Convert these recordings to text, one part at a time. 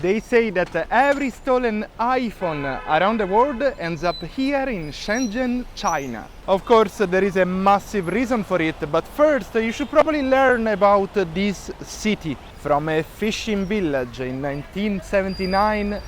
They say that every stolen iPhone around the world ends up here in Shenzhen, China. Of course, there is a massive reason for it, but first you should probably learn about this city. From a fishing village in 1979,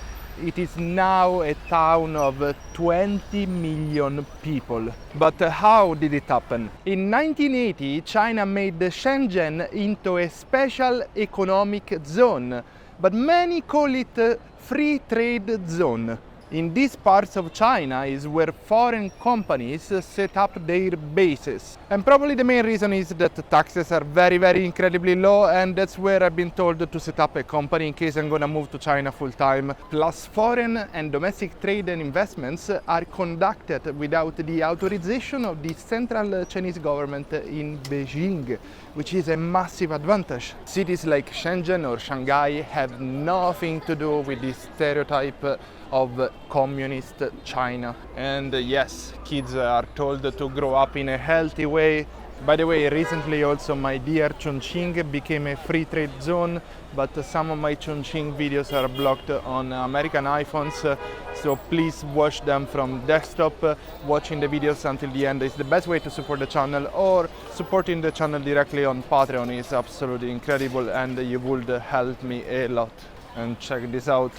it is now a town of 20 million people. But how did it happen? In 1980, China made Shenzhen into a special economic zone, but many call it a free trade zone. In these parts of China is where foreign companies set up their bases. And probably the main reason is that the taxes are very incredibly low, and that's where I've been told to set up a company in case I'm gonna move to China full time. Plus foreign and domestic trade and investments are conducted without the authorization of the central Chinese government in Beijing, which is a massive advantage. Cities like Shenzhen or Shanghai have nothing to do with the stereotype of communist China. And yes, kids are told to grow up in a healthy way. By the way, recently also my dear Chongqing became a free trade zone, but some of my Chongqing videos are blocked on American iPhones, so please watch them from desktop. Watching the videos until the end is the best way to support the channel, or supporting the channel directly on Patreon is absolutely incredible and you would help me a lot. And check this out,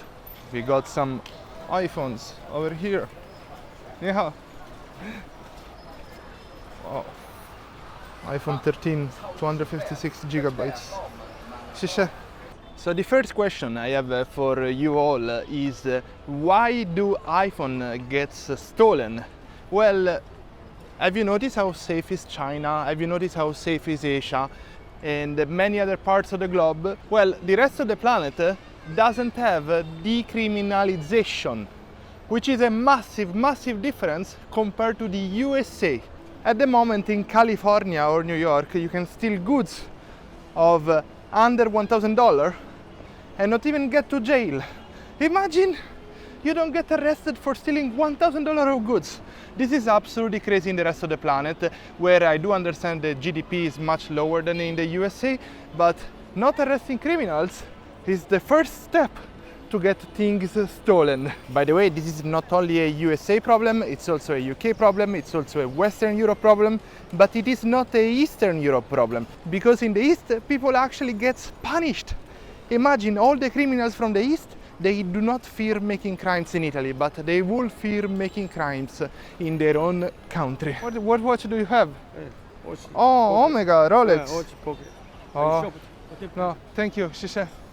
we got some iPhones over here. Yeah. Wow. iPhone 13, 256 gigabytes. So the first question I have for you all is why do iPhone gets stolen? Well, have you noticed how safe is China? Have you noticed how safe is Asia and many other parts of the globe? Well, the rest of the planet doesn't have decriminalization, which is a massive difference compared to the USA. At the moment in California or New York, you can steal goods of under $1,000 and not even get to jail. Imagine you don't get arrested for stealing $1,000 of goods. This is absolutely crazy in the rest of the planet, where I do understand the GDP is much lower than in the USA, but not arresting criminals is the first step to get things stolen. By the way, this is not only a USA problem, it's also a UK problem, it's also a Western Europe problem, but it is not a Eastern Europe problem, because in the East, people actually get punished. Imagine all the criminals from the East, they do not fear making crimes in Italy, but they will fear making crimes in their own country. What watch do you have? Oh, Omega, Rolex. watch pocket. Oh. No, thank you.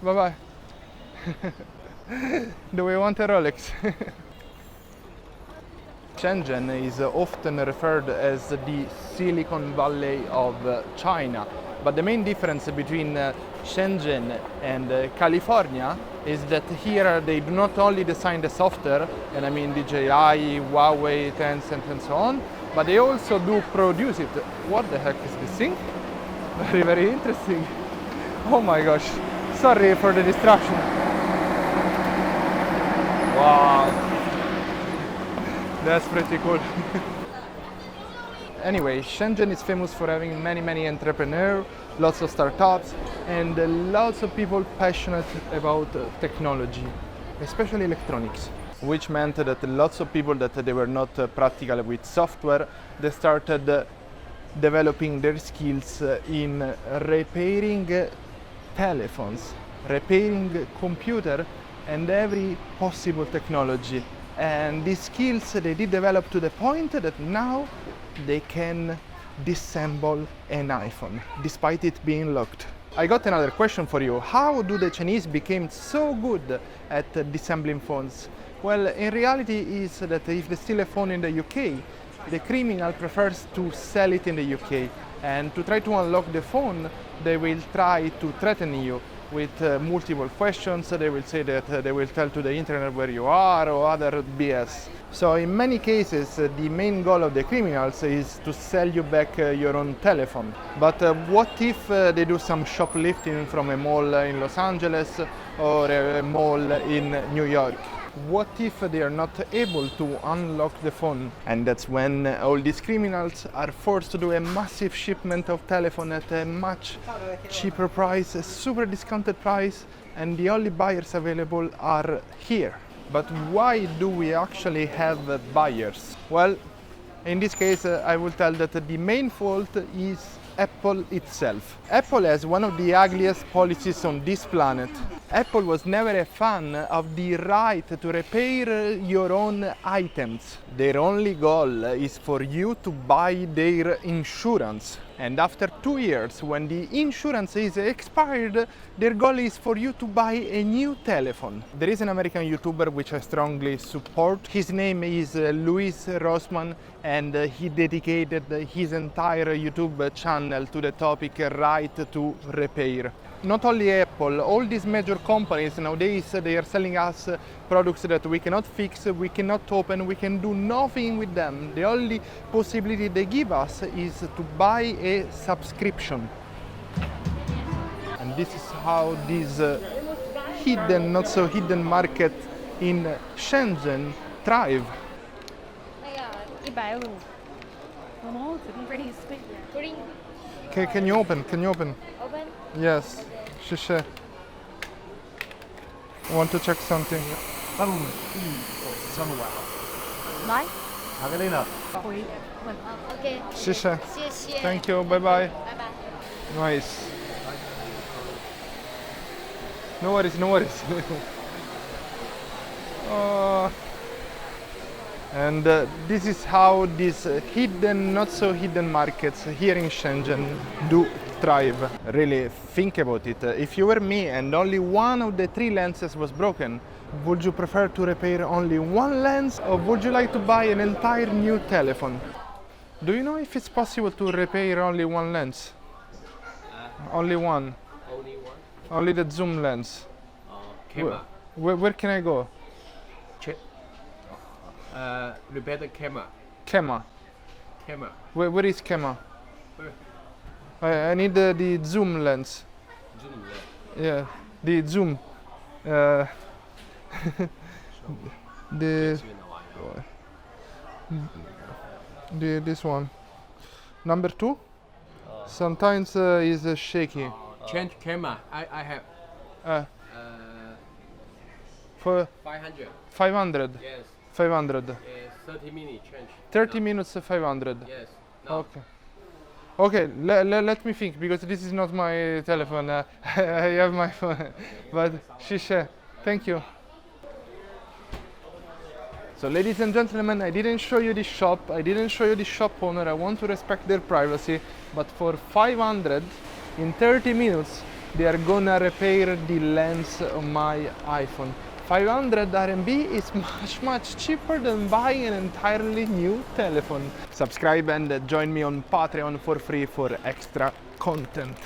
Bye-bye. Do we want a Rolex? Shenzhen is often referred as the Silicon Valley of China, but the main difference between Shenzhen and California is that here they do not only design the software, and I mean DJI, Huawei, Tencent and so on, but they also do produce it. What the heck is this thing? Very interesting. Oh my gosh, sorry for the distraction. Wow, that's pretty cool. Anyway, Shenzhen is famous for having many entrepreneurs, lots of startups, and lots of people passionate about technology, especially electronics. Which meant that lots of people that they were not practical with software, they started developing their skills in repairing telephones, repairing computer, and every possible technology. And these skills they did develop to the point that now they can disassemble an iPhone despite it being locked. I got another question for you. How do the Chinese become so good at disassembling phones? Well, in reality is that if they steal a phone in the UK, the criminal prefers to sell it in the UK, and to try to unlock the phone, they will try to threaten you with multiple questions. They will say that they will tell to the internet where you are or other BS. So in many cases, the main goal of the criminals is to sell you back your own telephone. But what if they do some shoplifting from a mall in Los Angeles or a mall in New York? What if they are not able to unlock the phone? And that's when all these criminals are forced to do a massive shipment of telephone at a much cheaper price, a super discounted price, and the only buyers available are here. But why do we actually have buyers? Well, in this case, I will tell that the main fault is Apple itself. Apple has one of the ugliest policies on this planet. Apple was never a fan of the right to repair your own items. Their only goal is for you to buy their insurance. And after 2 years, when the insurance is expired, their goal is for you to buy a new telephone. There is an American YouTuber which I strongly support. His name is Louis Rossmann, and he dedicated his entire YouTube channel to the topic right to repair. Not only Apple, all these major companies nowadays, they are selling us products that we cannot fix, we cannot open, we can do nothing with them. The only possibility they give us is to buy a subscription. And this is how this hidden, not so hidden market in Shenzhen thrive. 150. Oh, it's pretty sweet. Green. Can you open? Can you open? Open? Yes. Shisha. I want to check something. 来， 回 OK， Shisha. 谢谢。 Thank you. Bye bye. 拜拜。 Nice. No worries, no worries. And this is how these hidden, not so hidden markets here in Shenzhen do thrive. Really, think about it. If you were me and only one of the 3 lenses was broken, would you prefer to repair only one lens, or would you like to buy an entire new telephone? Do you know if it's possible to repair only one lens? Only one? Only one. Only the zoom lens? Camera. Where can I go? Check. Repair the camera. Camera. Camera. Where is camera? Where? I need the zoom lens. Zoom lens. Yeah, the zoom. The It's been a while. this one. Number 2. Sometimes is shaky. Change camera. I have For 500. 500. Yes. 500. 30 minutes change. 30 No. minutes 500. Yes. No. Okay. Okay, let me think, because this is not my telephone. I have my phone. But Shisha, thank you. So ladies and gentlemen, I didn't show you the shop, I didn't show you the shop owner, I want to respect their privacy, but for 500, in 30 minutes, they are gonna repair the lens of my iPhone. 500 RMB is much cheaper than buying an entirely new telephone. Subscribe and join me on Patreon for free for extra content.